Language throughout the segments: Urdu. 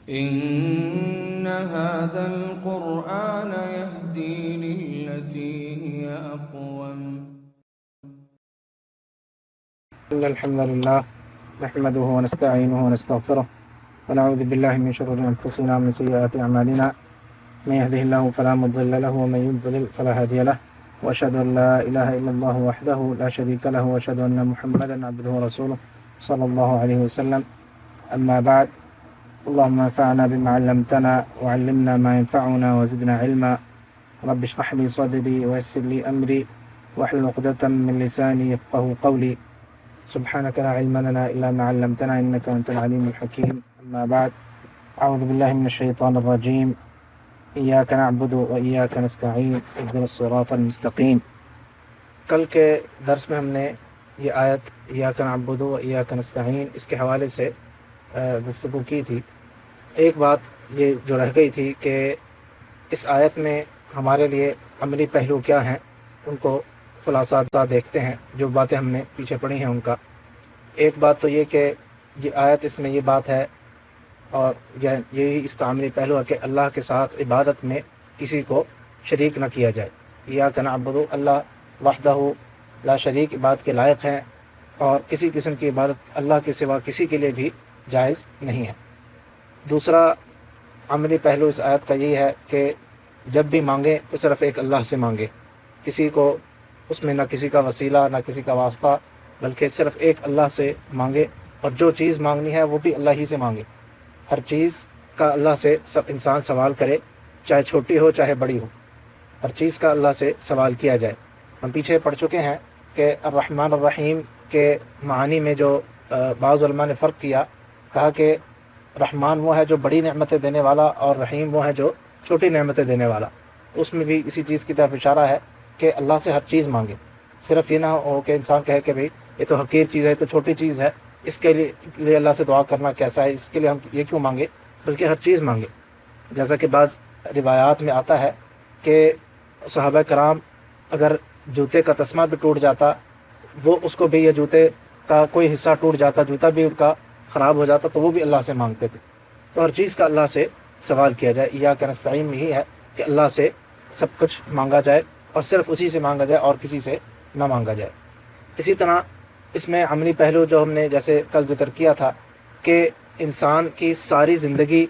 إن هذا القرآن يهدي للتي هي أقوم. إن الحمد لله نحمده ونستعينه ونستغفره ونعوذ بالله من شرور أنفسنا ومن سيئات أعمالنا من يهده الله فلا مضل له ومن يضلل فلا هادي له وأشهد أن لا إله إلا الله وحده لا شريك له وأشهد أن محمدا عبده ورسوله صلى الله عليه وسلم. أما بعد، اللهم انفعنا بما علمتنا وعلمنا ما ينفعنا وزدنا علما. رب اشرح لي صدري ويسر لي أمري واحلل عقدة من لساني يفقهوا قولي. سبحانك لا علم لنا إلا ما علمتنا إنك أنت العليم الحكيم. أما بعد، أعوذ بالله من الشيطان الرجيم. إياك نعبد وإياك نستعين اهدنا الصراط المستقيم. کل کے درس میں ہم نے یہ آیت إياك نعبد وإياك نستعين اس کے حوالے سے گفتگو کی تھی. ایک بات یہ جو رہ گئی تھی کہ اس آیت میں ہمارے لیے عملی پہلو کیا ہیں، ان کو خلاصہ دیکھتے ہیں. جو باتیں ہم نے پیچھے پڑھی ہیں ان کا ایک بات تو یہ کہ یہ آیت اس میں یہ بات ہے اور یہی اس کا عملی پہلو ہے کہ اللہ کے ساتھ عبادت میں کسی کو شریک نہ کیا جائے. إياك نعبد، اللہ وحدہ لا شریک عبادت کے لائق ہیں اور کسی قسم کی عبادت اللہ کے سوا کسی کے لیے بھی جائز نہیں ہے. دوسرا عملی پہلو اس آیت کا یہی ہے کہ جب بھی مانگیں تو صرف ایک اللہ سے مانگے، کسی کو اس میں نہ کسی کا وسیلہ نہ کسی کا واسطہ، بلکہ صرف ایک اللہ سے مانگے. اور جو چیز مانگنی ہے وہ بھی اللہ ہی سے مانگے. ہر چیز کا اللہ سے سب انسان سوال کرے، چاہے چھوٹی ہو چاہے بڑی ہو، ہر چیز کا اللہ سے سوال کیا جائے. ہم پیچھے پڑھ چکے ہیں کہ الرحمن الرحیم کے معنی میں جو بعض علماء نے فرق کیا، کہا کہ رحمان وہ ہے جو بڑی نعمتیں دینے والا اور رحیم وہ ہے جو چھوٹی نعمتیں دینے والا. تو اس میں بھی اسی چیز کی طرف اشارہ ہے کہ اللہ سے ہر چیز مانگے. صرف یہ نہ ہو کہ انسان کہے کہ بھئی یہ تو حقیر چیز ہے، یہ تو چھوٹی چیز ہے، اس کے لیے اللہ سے دعا کرنا کیسا ہے، اس کے لیے ہم یہ کیوں مانگے، بلکہ ہر چیز مانگے. جیسا کہ بعض روایات میں آتا ہے کہ صحابہ کرام اگر جوتے کا تسمہ بھی ٹوٹ جاتا، وہ اس کو بھی، یا جوتے کا کوئی حصہ ٹوٹ جاتا، جوتا بھی ان کا خراب ہو جاتا، تو وہ بھی اللہ سے مانگتے تھے. تو ہر چیز کا اللہ سے سوال کیا جائے. إياك نستعين میں یہی ہے کہ اللہ سے سب کچھ مانگا جائے اور صرف اسی سے مانگا جائے اور کسی سے نہ مانگا جائے. اسی طرح اس میں عملی پہلو جو ہم نے جیسے کل ذکر کیا تھا کہ انسان کی ساری زندگی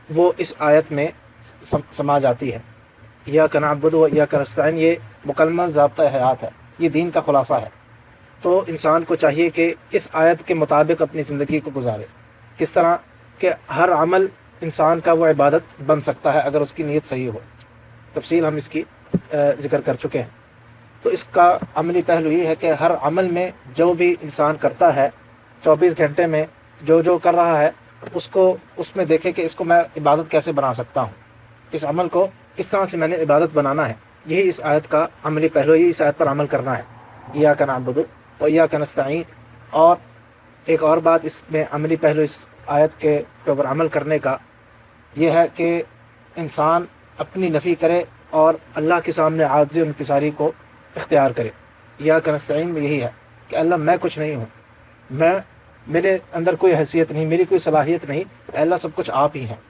وہ اس آیت میں سما جاتی ہے. إياك نعبد وإياك نستعين یہ مکمل ضابطہ حیات ہے، یہ دین کا خلاصہ ہے. تو انسان کو چاہیے کہ اس آیت کے مطابق اپنی زندگی کو گزارے. کس طرح کہ ہر عمل انسان کا وہ عبادت بن سکتا ہے اگر اس کی نیت صحیح ہو. تفصیل ہم اس کی ذکر کر چکے ہیں. تو اس کا عملی پہلو یہ ہے کہ ہر عمل میں جو بھی انسان کرتا ہے 24 گھنٹے میں جو کر رہا ہے اس کو اس میں دیکھے کہ اس کو میں عبادت کیسے بنا سکتا ہوں، اس عمل کو کس طرح سے میں نے عبادت بنانا ہے. یہی اس آیت کا عملی پہلو، یہی اس آیت پر عمل کرنا ہے. إياك نعبد وإياك نستعين. اور ایک اور بات اس میں عملی پہلو اس آیت کے اوپر عمل کرنے کا یہ ہے کہ انسان اپنی نفی کرے اور اللہ کے سامنے عاجزی اور انکساری کو اختیار کرے. إياك نستعين میں یہی ہے کہ اللہ میں کچھ نہیں ہوں، میرے اندر کوئی حیثیت نہیں، میری کوئی صلاحیت نہیں، اللہ سب کچھ آپ ہی ہیں،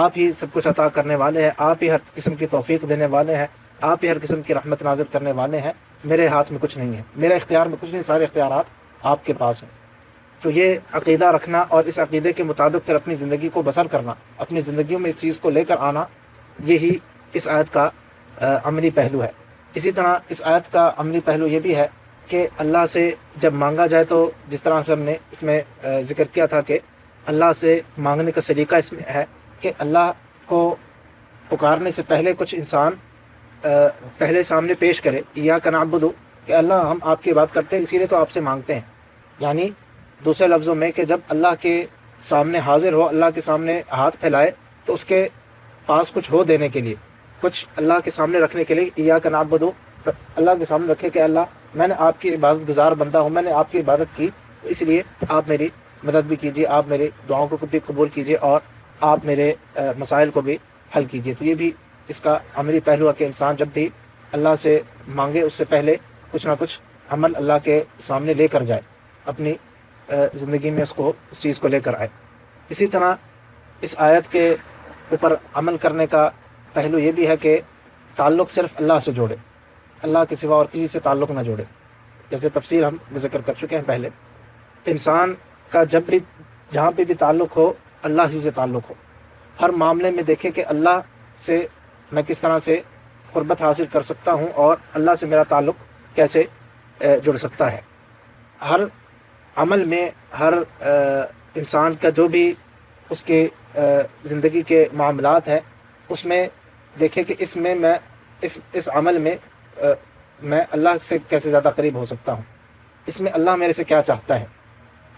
آپ ہی سب کچھ عطا کرنے والے ہیں، آپ ہی ہر قسم کی توفیق دینے والے ہیں، آپ ہی ہر قسم کی رحمت نازل کرنے والے ہیں. میرے ہاتھ میں کچھ نہیں ہے، میرے اختیار میں کچھ نہیں، سارے اختیارات آپ کے پاس ہیں. تو یہ عقیدہ رکھنا اور اس عقیدے کے مطابق پھر اپنی زندگی کو بسر کرنا، اپنی زندگیوں میں اس چیز کو لے کر آنا، یہی اس آیت کا عملی پہلو ہے. اسی طرح اس آیت کا عملی پہلو یہ بھی ہے کہ اللہ سے جب مانگا جائے تو جس طرح سے ہم نے اس میں ذکر کیا تھا کہ اللہ سے مانگنے کا سلیقہ اس میں ہے کہ اللہ کو پکارنے سے پہلے کچھ انسان پہلے سامنے پیش کرے. إياك نعبد کہ اللہ ہم آپ کی بات کرتے ہیں اسی لیے تو آپ سے مانگتے ہیں. یعنی دوسرے لفظوں میں کہ جب اللہ کے سامنے حاضر ہو، اللہ کے سامنے ہاتھ پھیلائے تو اس کے پاس کچھ ہو دینے کے لیے، کچھ اللہ کے سامنے رکھنے کے لیے. إياك نعبد اللہ کے سامنے رکھے کہ اللہ میں نے آپ کی عبادت گزار بندہ ہوں، میں نے آپ کی عبادت کی، اس لیے آپ میری مدد بھی کیجیے، آپ میری دعاؤں کو بھی قبول کیجیے اور آپ میرے مسائل کو بھی حل کیجیے. تو یہ بھی اس کا عملی پہلو ہے کہ انسان جب بھی اللہ سے مانگے اس سے پہلے کچھ نہ کچھ عمل اللہ کے سامنے لے کر جائے، اپنی زندگی میں اس چیز کو لے کر آئے. اسی طرح اس آیت کے اوپر عمل کرنے کا پہلو یہ بھی ہے کہ تعلق صرف اللہ سے جوڑے، اللہ کے سوا اور کسی سے تعلق نہ جوڑے. جیسے تفصیل ہم ذکر کر چکے ہیں پہلے، انسان کا جب بھی جہاں پہ بھی تعلق ہو اللہ ہی سے تعلق ہو. ہر معاملے میں دیکھے کہ اللہ سے میں کس طرح سے قربت حاصل کر سکتا ہوں اور اللہ سے میرا تعلق کیسے جڑ سکتا ہے. ہر عمل میں ہر انسان کا جو بھی اس کے زندگی کے معاملات ہے اس میں دیکھے کہ اس میں میں اس عمل میں میں اللہ سے کیسے زیادہ قریب ہو سکتا ہوں، اس میں اللہ میرے سے کیا چاہتا ہے،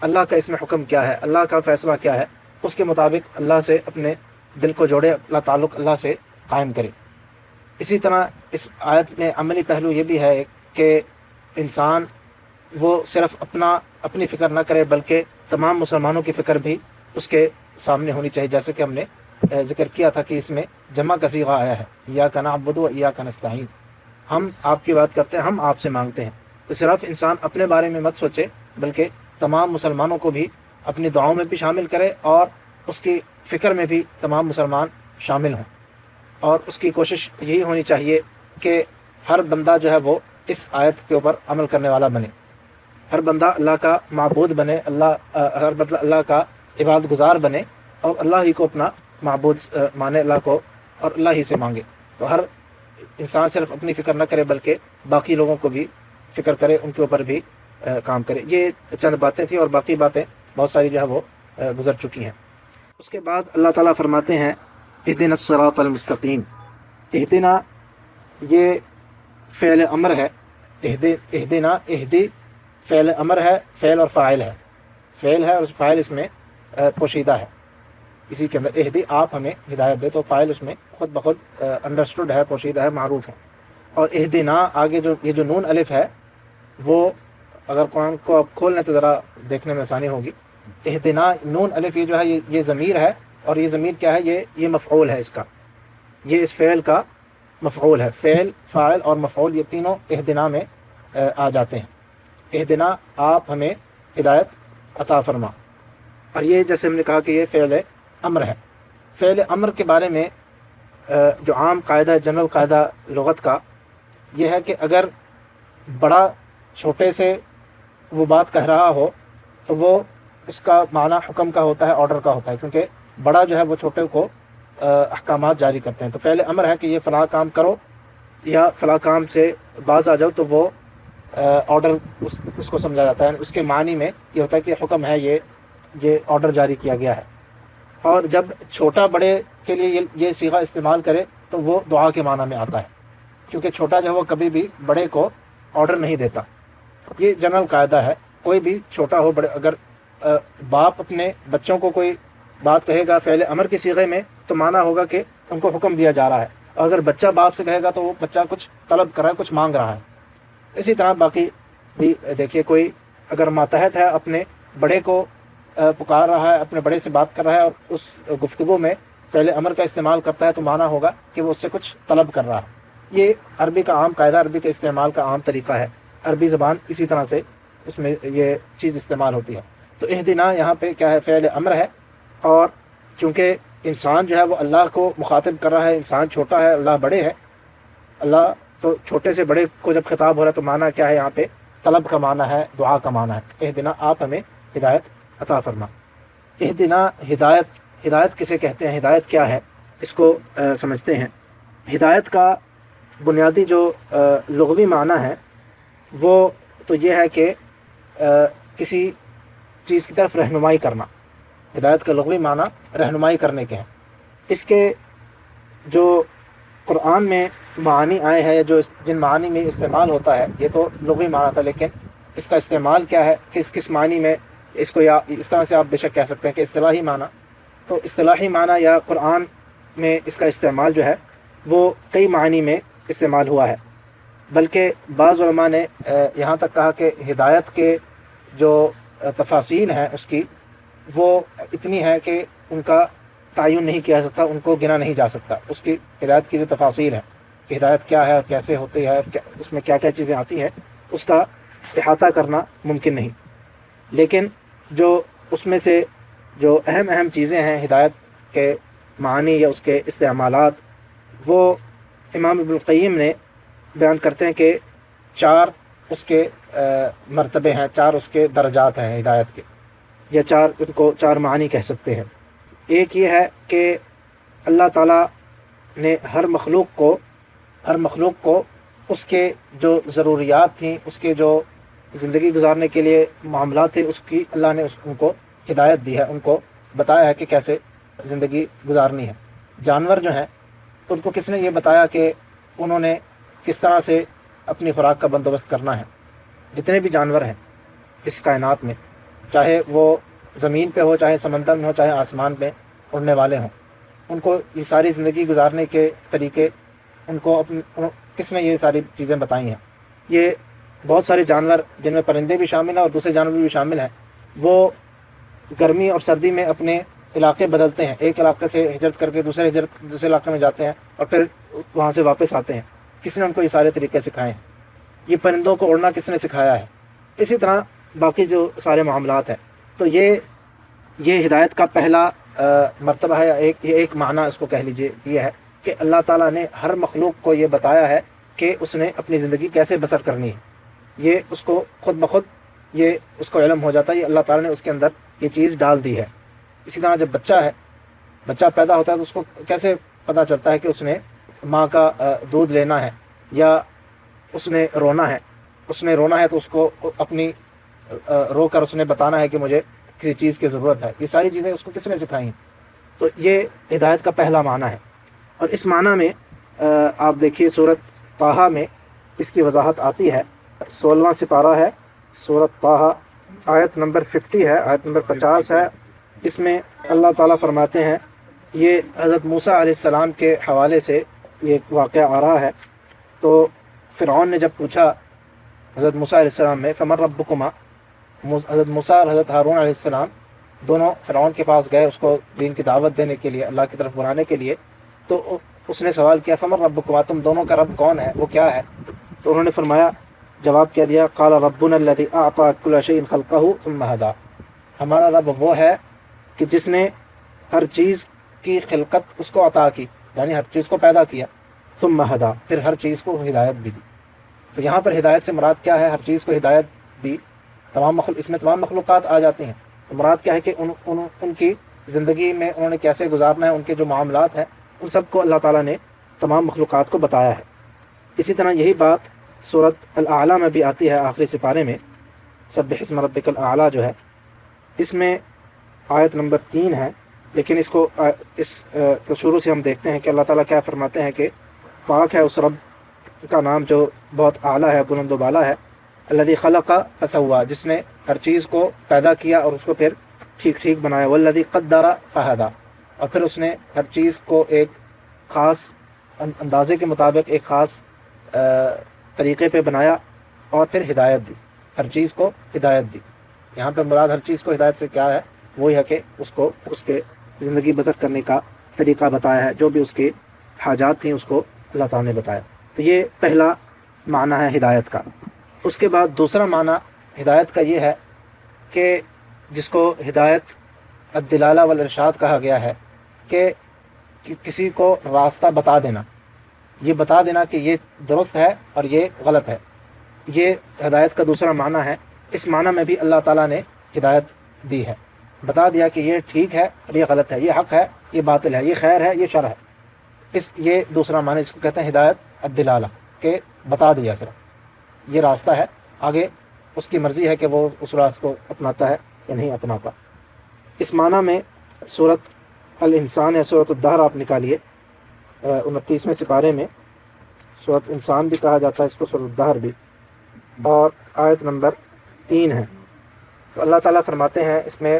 اللہ کا اس میں حکم کیا ہے، اللہ کا فیصلہ کیا ہے، اس کے مطابق اللہ سے اپنے دل کو جوڑے، اپنا تعلق اللہ سے قائم کرے. اسی طرح اس آیت میں عملی پہلو یہ بھی ہے کہ انسان وہ صرف اپنی فکر نہ کرے بلکہ تمام مسلمانوں کی فکر بھی اس کے سامنے ہونی چاہیے. جیسے کہ ہم نے ذکر کیا تھا کہ اس میں جمع کا صیغہ آیا ہے، ایاک نعبد و ایاک نستعین، ہم آپ کی بات کرتے ہیں، ہم آپ سے مانگتے ہیں. تو صرف انسان اپنے بارے میں مت سوچے بلکہ تمام مسلمانوں کو بھی اپنی دعاؤں میں بھی شامل کرے اور اس کی فکر میں بھی تمام مسلمان شامل ہوں. اور اس کی کوشش یہی ہونی چاہیے کہ ہر بندہ جو ہے وہ اس آیت کے اوپر عمل کرنے والا بنے، ہر بندہ اللہ کا معبود بنے، ہر بندہ اللہ کا عبادت گزار بنے اور اللہ ہی کو اپنا معبود مانے، اللہ کو اور اللہ ہی سے مانگے. تو ہر انسان صرف اپنی فکر نہ کرے بلکہ باقی لوگوں کو بھی فکر کرے، ان کے اوپر بھی کام کرے. یہ چند باتیں تھیں اور باقی باتیں بہت ساری جو ہے وہ گزر چکی ہیں. اس کے بعد اللہ تعالیٰ فرماتے ہیں اہدنا الصراط المستقیم. اہدنا یہ فعل امر ہے، اہدنا اہدی فعل امر ہے، فعل اور فاعل ہے، فعل ہے اور فاعل اس میں پوشیدہ ہے. اسی کے اندر اہدی آپ ہمیں ہدایت دے، تو فاعل اس میں خود بخود انڈرسٹوڈ ہے، پوشیدہ ہے، معروف ہے. اور اہدنا آگے جو یہ جو نون الف ہے وہ اگر قرآن کو آپ کھول لیں تو ذرا دیکھنے میں آسانی ہوگی. اہدنا نون الف یہ جو ہے یہ ضمیر ہے، اور یہ ضمیر کیا ہے، یہ مفعول ہے، اس کا یہ اس فعل کا مفعول ہے. فعل، فاعل اور مفعول یہ تینوں اہدنا میں آ جاتے ہیں. اہدنا آپ ہمیں ہدایت عطا فرما. اور یہ جیسے ہم نے کہا کہ یہ فعل امر ہے. فعل امر کے بارے میں جو عام قاعدہ ہے، جنرل قاعدہ لغت کا یہ ہے کہ اگر بڑا چھوٹے سے وہ بات کہہ رہا ہو تو وہ اس کا معنی حکم کا ہوتا ہے، آرڈر کا ہوتا ہے، کیونکہ بڑا جو ہے وہ چھوٹے کو احکامات جاری کرتے ہیں. تو فعل امر ہے کہ یہ فلاں کام کرو یا فلاں کام سے باز آ جاؤ، تو وہ آرڈر اس کو سمجھا جاتا ہے. اس کے معنی میں یہ ہوتا ہے کہ حکم ہے، یہ آرڈر جاری کیا گیا ہے. اور جب چھوٹا بڑے کے لیے یہ صیغہ استعمال کرے تو وہ دعا کے معنی میں آتا ہے، کیونکہ چھوٹا جو ہے وہ کبھی بھی بڑے کو آرڈر نہیں دیتا. یہ جنرل قاعدہ ہے. کوئی بھی چھوٹا ہو بڑے، اگر باپ اپنے بچوں کو کوئی بات کہے گا فعل امر کی صیغے میں تو معنی ہوگا کہ ان کو حکم دیا جا رہا ہے. اور اگر بچہ باپ سے کہے گا تو وہ بچہ کچھ طلب کر رہا ہے، کچھ مانگ رہا ہے. اسی طرح باقی بھی دیکھیے، کوئی اگر ماتحت ہے اپنے بڑے کو پکار رہا ہے، اپنے بڑے سے بات کر رہا ہے اور اس گفتگو میں فعل امر کا استعمال کرتا ہے تو معنی ہوگا کہ وہ اس سے کچھ طلب کر رہا ہے. یہ عربی کا عام قاعدہ، عربی کے استعمال کا عام طریقہ ہے. عربی زبان اسی طرح سے اس میں یہ چیز استعمال ہوتی ہے. تو اہدنا یہاں پہ کیا ہے، فعل امر ہے. اور چونکہ انسان جو ہے وہ اللہ کو مخاطب کر رہا ہے، انسان چھوٹا ہے، اللہ بڑے ہے. اللہ تو چھوٹے سے بڑے کو جب خطاب ہو رہا ہے تو معنی کیا ہے، یہاں پہ طلب کا معنی ہے، دعا کا معنی ہے. اہدنا آپ ہمیں ہدایت عطا فرما. اہدنا ہدایت کسے کہتے ہیں، ہدایت کیا ہے، اس کو سمجھتے ہیں. ہدایت کا بنیادی جو لغوی معنی ہے وہ تو یہ ہے کہ کسی چیز کی طرف رہنمائی کرنا. ہدایت کا لغوی معنی رہنمائی کرنے کے ہیں. اس کے جو قرآن میں معانی آئے ہیں، جو جن معانی میں استعمال ہوتا ہے، یہ تو لغوی معنی تھا، لیکن اس کا استعمال کیا ہے، کس معنی میں اس کو، یا اس طرح سے آپ بے شک کہہ سکتے ہیں کہ اصطلاحی معنی. تو اصطلاحی معنی یا قرآن میں اس کا استعمال جو ہے وہ کئی معنی میں استعمال ہوا ہے. بلکہ بعض علماء نے یہاں تک کہا کہ ہدایت کے جو تفاصیل ہیں اس کی وہ اتنی ہے کہ ان کا تعین نہیں کیا جا سکتا، ان کو گنا نہیں جا سکتا. اس کی ہدایت کی جو تفاصیل ہے کہ ہدایت کیا ہے اور کیسے ہوتی ہے، اس میں کیا کیا چیزیں آتی ہیں، اس کا احاطہ کرنا ممکن نہیں. لیکن جو اس میں سے جو اہم چیزیں ہیں ہدایت کے معانی یا اس کے استعمالات، وہ امام ابن القیم نے بیان کرتے ہیں کہ 4 اس کے مرتبے ہیں، 4 اس کے درجات ہیں ہدایت کے، یا 4 ان کو 4 معانی کہہ سکتے ہیں۔ ایک یہ ہے کہ اللہ تعالیٰ نے ہر مخلوق کو اس کے جو ضروریات تھیں، اس کے جو زندگی گزارنے کے لیے معاملات تھے، اس کی اللہ نے ان کو ہدایت دی ہے، ان کو بتایا ہے کہ کیسے زندگی گزارنی ہے۔ جانور جو ہیں ان کو کس نے یہ بتایا کہ انہوں نے کس طرح سے اپنی خوراک کا بندوبست کرنا ہے۔ جتنے بھی جانور ہیں اس کائنات میں، چاہے وہ زمین پہ ہو، چاہے سمندر میں ہو، چاہے آسمان پہ اڑنے والے ہوں، ان کو یہ ساری زندگی گزارنے کے طریقے ان کو کس نے یہ ساری چیزیں بتائی ہیں۔ یہ بہت سارے جانور جن میں پرندے بھی شامل ہیں اور دوسرے جانور بھی شامل ہیں، وہ گرمی اور سردی میں اپنے علاقے بدلتے ہیں، ایک علاقے سے ہجرت کر کے دوسرے علاقے میں جاتے ہیں اور پھر وہاں سے واپس آتے ہیں۔ کس نے ان کو یہ سارے طریقے سکھائے ہیں؟ یہ پرندوں کو اڑنا کس نے سکھایا ہے؟ اسی طرح باقی جو سارے معاملات ہیں۔ تو یہ ہدایت کا پہلا مرتبہ ہے، ایک معنی اس کو کہہ لیجئے یہ ہے کہ اللہ تعالیٰ نے ہر مخلوق کو یہ بتایا ہے کہ اس نے اپنی زندگی کیسے بسر کرنی ہے۔ یہ اس کو خود بخود یہ اس کو علم ہو جاتا ہے، یہ اللہ تعالیٰ نے اس کے اندر یہ چیز ڈال دی ہے۔ اسی طرح جب بچہ پیدا ہوتا ہے تو اس کو کیسے پتہ چلتا ہے کہ اس نے ماں کا دودھ لینا ہے یا اس نے رونا ہے تو اس کو اپنی رو کر اس نے بتانا ہے کہ مجھے کسی چیز کی ضرورت ہے۔ یہ ساری چیزیں اس کو کس نے سکھائی ہیں؟ تو یہ ہدایت کا پہلا معنی ہے۔ اور اس معنی میں آپ دیکھیے سورۃ طٰہٰ میں اس کی وضاحت آتی ہے۔ 16واں سپارہ ہے سورۃ طٰہٰ، آیت نمبر 50 ہے، آیت نمبر 50 ہے۔ اس میں اللہ تعالیٰ فرماتے ہیں، یہ حضرت موسیٰ علیہ السلام کے حوالے سے یہ واقعہ آ رہا ہے۔ تو فرعون نے جب پوچھا حضرت موسیٰ علیہ السلام میں فمن ربکما، حضرت موسیٰ اور حضرت ہارون علیہ السلام دونوں فرعون کے پاس گئے اس کو دین کی دعوت دینے کے لیے، اللہ کی طرف بلانے کے لیے۔ تو اس نے سوال کیا فمن ربکما، تم دونوں کا رب کون ہے، وہ کیا ہے؟ تو انہوں نے فرمایا، جواب کیا دیا، قال ربنا الذی اعطى كل شيء خلقه ثم هدى، ہمارا رب وہ ہے کہ جس نے ہر چیز کی خلقت اس کو عطا کی، یعنی ہر چیز کو پیدا کیا، ثم هدى، پھر ہر چیز کو ہدایت بھی دی۔ تو یہاں پر ہدایت سے مراد کیا ہے؟ ہر چیز کو ہدایت دی، اس میں تمام مخلوقات آ جاتی ہیں۔ تو مراد کیا ہے کہ ان کی زندگی میں انہوں نے کیسے گزارنا ہے، ان کے جو معاملات ہیں ان سب کو اللہ تعالیٰ نے تمام مخلوقات کو بتایا ہے۔ اسی طرح یہی بات سورۃ الاعلیٰ میں بھی آتی ہے، آخری سپارے میں، سبح اسم ربک الاعلیٰ جو ہے، اس میں آیت نمبر 3 ہے۔ لیکن اس کو شروع سے ہم دیکھتے ہیں کہ اللہ تعالیٰ کیا فرماتے ہیں کہ پاک ہے اس رب کا نام جو بہت اعلیٰ ہے، بلند و بالا ہے، الذی خلق فسوی، جس نے ہر چیز کو پیدا کیا اور اس کو پھر ٹھیک بنایا، والذی قدر فہدی، اور پھر اس نے ہر چیز کو ایک خاص اندازے کے مطابق ایک خاص طریقے پہ بنایا اور پھر ہدایت دی، ہر چیز کو ہدایت دی۔ یہاں پہ مراد ہر چیز کو ہدایت سے کیا ہے؟ وہی ہے کہ اس کو اس کے زندگی بسر کرنے کا طریقہ بتایا ہے، جو بھی اس کی حاجات تھیں اس کو اللہ تعالیٰ نے بتایا۔ تو یہ پہلا معنی ہے ہدایت کا۔ اس کے بعد دوسرا معنی ہدایت کا یہ ہے کہ جس کو ہدایت الدلالہ والارشاد کہا گیا ہے، کہ کسی کو راستہ بتا دینا، یہ بتا دینا کہ یہ درست ہے اور یہ غلط ہے، یہ ہدایت کا دوسرا معنی ہے۔ اس معنی میں بھی اللہ تعالیٰ نے ہدایت دی ہے، بتا دیا کہ یہ ٹھیک ہے اور یہ غلط ہے، یہ حق ہے، یہ باطل ہے، یہ خیر ہے، یہ شر ہے۔ یہ دوسرا معنی اس کو کہتے ہیں ہدایت الدلالہ، کہ بتا دیا صرف یہ راستہ ہے، آگے اس کی مرضی ہے کہ وہ اس راستے کو اپناتا ہے یا نہیں اپناتا۔ اس معنی میں سورۃ الانسان یا سورۃ الدہر آپ نکالیے، 29ویں سپارے میں سورۃ انسان بھی کہا جاتا ہے اس کو، سورۃ الدہر بھی، اور آیت نمبر 3 ہے۔ تو اللہ تعالیٰ فرماتے ہیں اس میں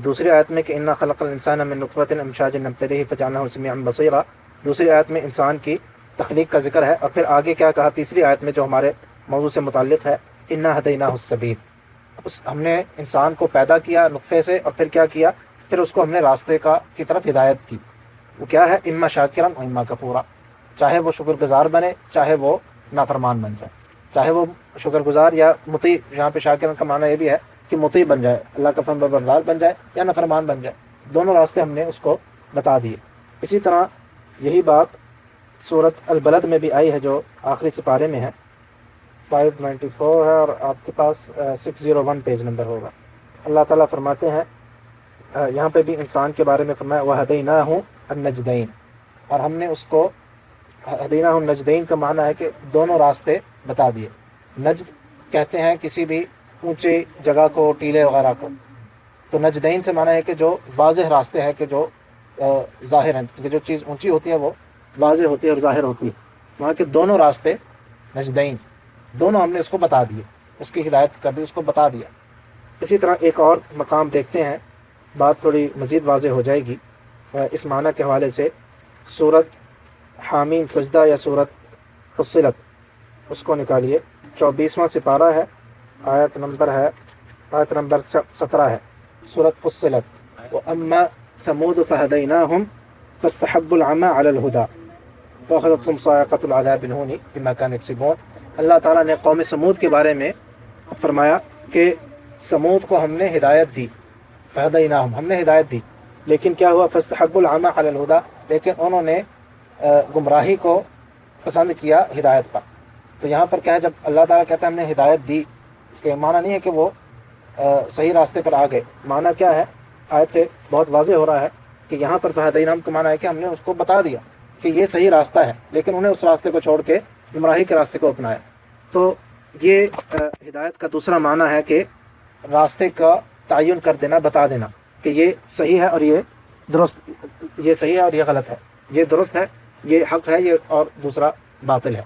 دوسری آیت میں کہ انا خلق الانسان من نطفۃ امشاج نبتلیہ فجعلناہ سمیعا بصیرا، دوسری آیت میں انسان کی تخلیق کا ذکر ہے، اور پھر آگے کیا کہا تیسری آیت میں جو ہمارے موضوع سے متعلق ہے، انا ہدیناہ السبیل، ہم نے انسان کو پیدا کیا نطفے سے اور پھر کیا کیا، پھر اس کو ہم نے راستے کی طرف ہدایت کی۔ وہ کیا ہے؟ اما شاکرا و اما کفورا، چاہے وہ شکر گزار بنے چاہے وہ نافرمان بن جائے، چاہے وہ شکر گزار یا مطیع، یہاں پہ شاکرا کا معنی یہ بھی ہے کہ مطیع بن جائے، اللہ کا فرمان بردار بن جائے یا نافرمان بن جائے، دونوں راستے ہم نے اس کو بتا دیے۔ اسی طرح یہی بات سورۃ البلد میں بھی آئی ہے جو آخری سپارے میں ہے، 594 ہے اور آپ کے پاس 601 پیج نمبر ہوگا۔ اللہ تعالیٰ فرماتے ہیں، یہاں پہ بھی انسان کے بارے میں فرمایا وَهَدَيْنَاهُ النَّجْدَيْنِ، اور ہم نے اس کو ہدیناہ النجدین کا معنی ہے کہ دونوں راستے بتا دیے۔ نجد کہتے ہیں کسی بھی اونچی جگہ کو، ٹیلے وغیرہ کو، تو نجدین سے معنی ہے کہ جو واضح راستے ہیں، کہ جو ظاہر ہیں، کہ جو چیز اونچی ہوتی ہے وہ واضح ہوتی ہے اور ظاہر ہوتی ہے، وہاں کے دونوں راستے نجدین، دونوں ہم نے اس کو بتا دیے، اس کی ہدایت کر دی، اس کو بتا دیا۔ اسی طرح ایک اور مقام دیکھتے ہیں، بات تھوڑی مزید واضح ہو جائے گی اس معنی کے حوالے سے۔ سورۃ حامیم سجدہ یا سورۃ فصلت، اس کو نکالیے، 24واں سپارہ ہے، آیت نمبر 17 ہے، سورۃ فصلت۔ وَأَمَّا ثَمُودُ فَهَدَيْنَاهُمْ فَاسْتَحَبُّوا الْعَمَىٰ عَلَى الْهُدَىٰ فَأَخَذَتْهُمْ صَاعِقَةُ الْعَذَابِ الْهُونِ بِمَا كَانُوا يَكْسِبُونَ۔ اللہ تعالیٰ نے قوم سمود کے بارے میں فرمایا کہ سمود کو ہم نے ہدایت دی، فَهَدَيْنَاهُمْ، ہم نے ہدایت دی، لیکن کیا ہوا، فَاسْتَحَبُّوا الْعَمَىٰ عَلَى الْهُدَىٰ، لیکن انہوں نے گمراہی کو پسند کیا ہدایت پر۔ تو یہاں پر کیا ہے، جب اللہ تعالیٰ کہتا ہے ہم نے ہدایت دی، اس کا معنی نہیں ہے کہ وہ صحیح راستے پر آ گئے۔ معنی کیا ہے، آیت سے بہت واضح ہو رہا ہے کہ یہاں پر فہدیناہم کا معنی ہے کہ ہم نے اس کو بتا دیا کہ یہ صحیح راستہ ہے، لیکن انہیں اس راستے کو چھوڑ کے گمراہی کے راستے کو اپنایا۔ تو یہ ہدایت کا دوسرا معنی ہے کہ راستے کا تعین کر دینا، بتا دینا کہ یہ صحیح ہے اور یہ درست، یہ صحیح ہے اور یہ غلط ہے، یہ درست ہے، یہ حق ہے، یہ اور دوسرا باطل ہے۔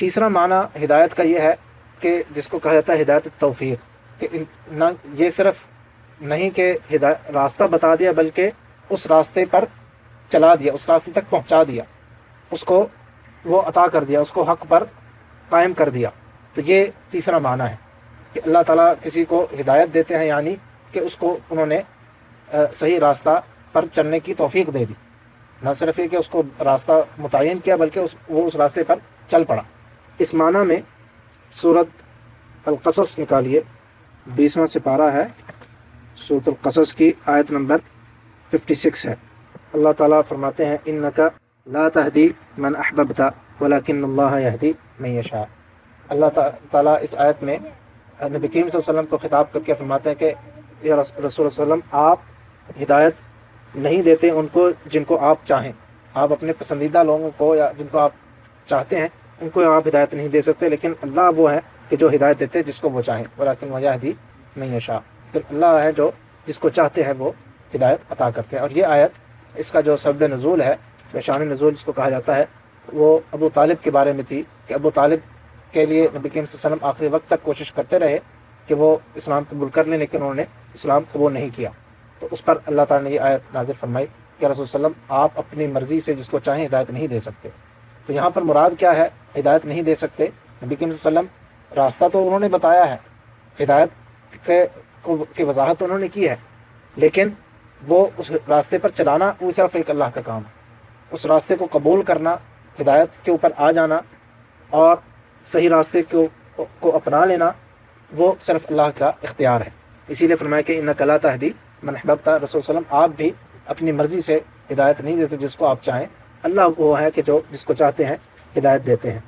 تیسرا معنی ہدایت کا یہ ہے کہ جس کو کہا جاتا ہے ہدایت التوفیق، کہ نہ یہ صرف نہیں کہ راستہ بتا دیا، بلکہ اس راستے پر چلا دیا، اس راستے تک پہنچا دیا، اس کو وہ عطا کر دیا، اس کو حق پر قائم کر دیا۔ تو یہ تیسرا معنی ہے کہ اللہ تعالیٰ کسی کو ہدایت دیتے ہیں، یعنی کہ اس کو انہوں نے صحیح راستہ پر چلنے کی توفیق دے دی، نہ صرف یہ کہ اس کو راستہ متعین کیا، بلکہ وہ اس راستے پر چل پڑا۔ اس معنی میں سورۃ القصص نکالیے، 20واں سپارہ ہے، سورۃ القصص کی آیت نمبر 56 ہے۔ اللہ تعالیٰ فرماتے ہیں انک لا تہدی من احببت ولکن اللہ یہدی من یشاء۔ اللہ تعالیٰ اس آیت میں نبی کریم صلی اللہ علیہ وسلم کو خطاب کر کے فرماتے ہیں کہ یا رسول اللہ صلی اللہ علیہ وسلم، آپ ہدایت نہیں دیتے ان کو جن کو آپ چاہیں، آپ اپنے پسندیدہ لوگوں کو یا جن کو آپ چاہتے ہیں ان کو آپ ہدایت نہیں دے سکتے، لیکن اللہ وہ ہے کہ جو ہدایت دیتے ہیں جس کو وہ چاہیں، ولیکن یہدی من یشاء، پھر اللہ ہے جو جس کو چاہتے ہیں وہ ہدایت عطا کرتے ہیں۔ اور یہ آیت، اس کا جو سبب نزول ہے، شان نزول جس کو کہا جاتا ہے، وہ ابو طالب کے بارے میں تھی کہ ابو طالب کے لیے نبی کریم صلی اللہ علیہ وسلم آخری وقت تک کوشش کرتے رہے کہ وہ اسلام قبول کر لیں، لیکن انہوں نے اسلام قبول نہیں کیا۔ تو اس پر اللہ تعالیٰ نے یہ آیت نازل فرمائی کہ رسول صلی اللہ علیہ وسلم آپ اپنی مرضی سے جس کو چاہیں ہدایت نہیں دے سکتے۔ تو یہاں پر مراد کیا ہے، ہدایت نہیں دے سکتے؟ نبی کریم صلی اللہ علیہ وسلم راستہ تو انہوں نے بتایا ہے، ہدایت کی وضاحت انہوں نے کی ہے، لیکن وہ اس راستے پر چلانا وہ صرف ایک اللہ کا کام ہے۔ اس راستے کو قبول کرنا، ہدایت کے اوپر آ جانا اور صحیح راستے کو اپنا لینا، وہ صرف اللہ کا اختیار ہے۔ اسی لیے فرمایا کہ انک لا تہدی من احببت، رسول صلی اللہ علیہ وسلم آپ بھی اپنی مرضی سے ہدایت نہیں دیتے جس کو آپ چاہیں، اللہ وہ ہے کہ جو جس کو چاہتے ہیں ہدایت دیتے ہیں۔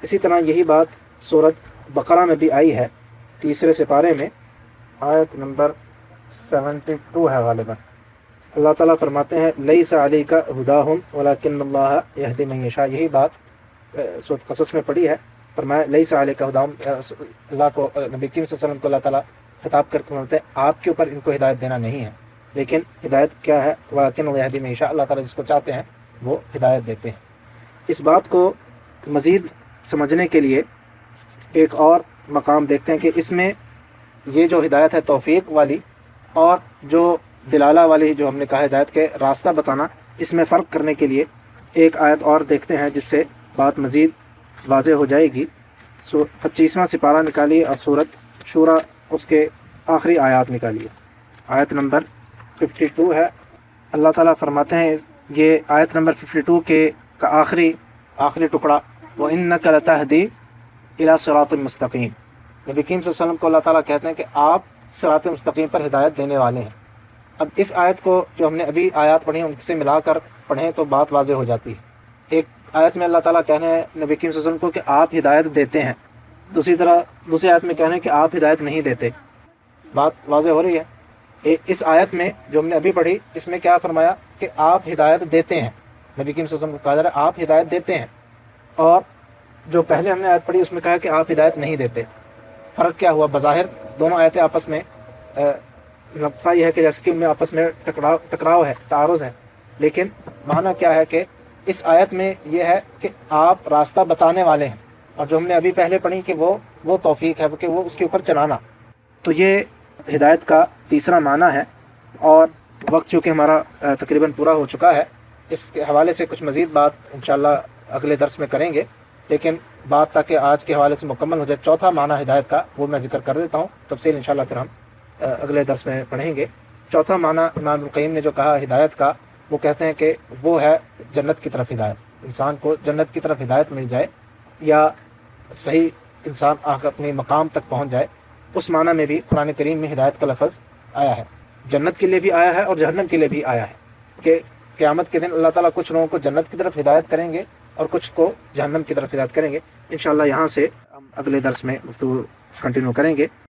اسی طرح یہی بات سورۃ بقرہ میں بھی آئی ہے، 3 سپارے میں، آیت نمبر 72 ہے غالباً۔ اللہ تعالیٰ فرماتے ہیں لیس علیک ہداہم ولکن اللہ یہدی من یشاء، یہی بات سورۃ قصص میں پڑھی ہے۔ فرمایا لیس علیک ہداہم، اللہ کو، نبی کریم صلی اللہ علیہ وسلم کو اللہ تعالیٰ خطاب کر کے فرماتے ہیں آپ کے اوپر ان کو ہدایت دینا نہیں ہے، لیکن ہدایت کیا ہے، ولکن اللہ یہدی من یشاء، اللہ تعالیٰ جس کو چاہتے ہیں وہ ہدایت دیتے ہیں۔ اس بات کو مزید سمجھنے کے لیے ایک اور مقام دیکھتے ہیں کہ اس میں یہ جو ہدایت ہے توفیق والی اور جو دلالہ والی جو ہم نے کہا ہدایت کے راستہ بتانا، اس میں فرق کرنے کے لیے ایک آیت اور دیکھتے ہیں جس سے بات مزید واضح ہو جائے گی۔ 25واں سپارہ نکالیے اور سورۃ شورى اس کے آخری آیات نکالیے، آیت نمبر 52 ہے۔ اللہ تعالیٰ فرماتے ہیں، یہ آیت نمبر 52 کا آخری ٹکڑا، وَإِنَّكَ لَتَهْدِي إِلَى صِرَاطٍ مُسْتَقِيمٍ، نبی کریم صلی اللہ علیہ وسلم کو اللہ تعالیٰ کہتے ہیں کہ آپ صراط مستقیم پر ہدایت دینے والے ہیں۔ اب اس آیت کو جو ہم نے ابھی آیات پڑھی ہیں ان سے ملا کر پڑھیں تو بات واضح ہو جاتی ہے۔ ایک آیت میں اللہ تعالیٰ کہنے ہیں نبی کریم صلی اللہ علیہ وسلم کو کہ آپ ہدایت دیتے ہیں، دوسری آیت میں کہنے ہیں کہ آپ ہدایت نہیں دیتے۔ بات واضح ہو رہی ہے۔ اس آیت میں جو ہم نے ابھی پڑھی اس میں کیا فرمایا کہ آپ ہدایت دیتے ہیں، نبی کریم صلی اللہ علیہ وسلم کو کہا جا رہا ہے آپ ہدایت دیتے ہیں، اور جو پہلے ہم نے آیت پڑھی اس میں کہا کہ آپ ہدایت نہیں دیتے۔ فرق کیا ہوا؟ بظاہر دونوں آیتیں آپس میں نقطہ یہ ہے کہ جیسے کہ ان میں آپس میں ٹکراؤ ہے، تعارض ہے، لیکن معنی کیا ہے کہ اس آیت میں یہ ہے کہ آپ راستہ بتانے والے ہیں، اور جو ہم نے ابھی پہلے پڑھی کہ وہ توفیق ہے کہ وہ اس کے اوپر چلانا۔ تو یہ ہدایت کا تیسرا معنی ہے، اور وقت چونکہ ہمارا تقریباً پورا ہو چکا ہے، اس کے حوالے سے کچھ مزید بات انشاءاللہ اگلے درس میں کریں گے، لیکن بات تاکہ آج کے حوالے سے مکمل ہو جائے، چوتھا معنی ہدایت کا وہ میں ذکر کر دیتا ہوں، تفصیل انشاءاللہ پھر ہم اگلے درس میں پڑھیں گے۔ چوتھا معنی امام ابن القیم نے جو کہا ہدایت کا، وہ کہتے ہیں کہ وہ ہے جنت کی طرف ہدایت، انسان کو جنت کی طرف ہدایت مل جائے، یا صحیح انسان اپنے مقام تک پہنچ جائے۔ اس معنی میں بھی قرآن کریم میں ہدایت کا لفظ آیا ہے، جنت کے لیے بھی آیا ہے اور جہنم کے لیے بھی آیا ہے، کہ قیامت کے دن اللہ تعالیٰ کچھ لوگوں کو جنت کی طرف ہدایت کریں گے اور کچھ کو جہنم کی طرف ہدایت کریں گے۔ انشاءاللہ یہاں سے ہم اگلے درس میں گفتگو کنٹینیو کریں گے۔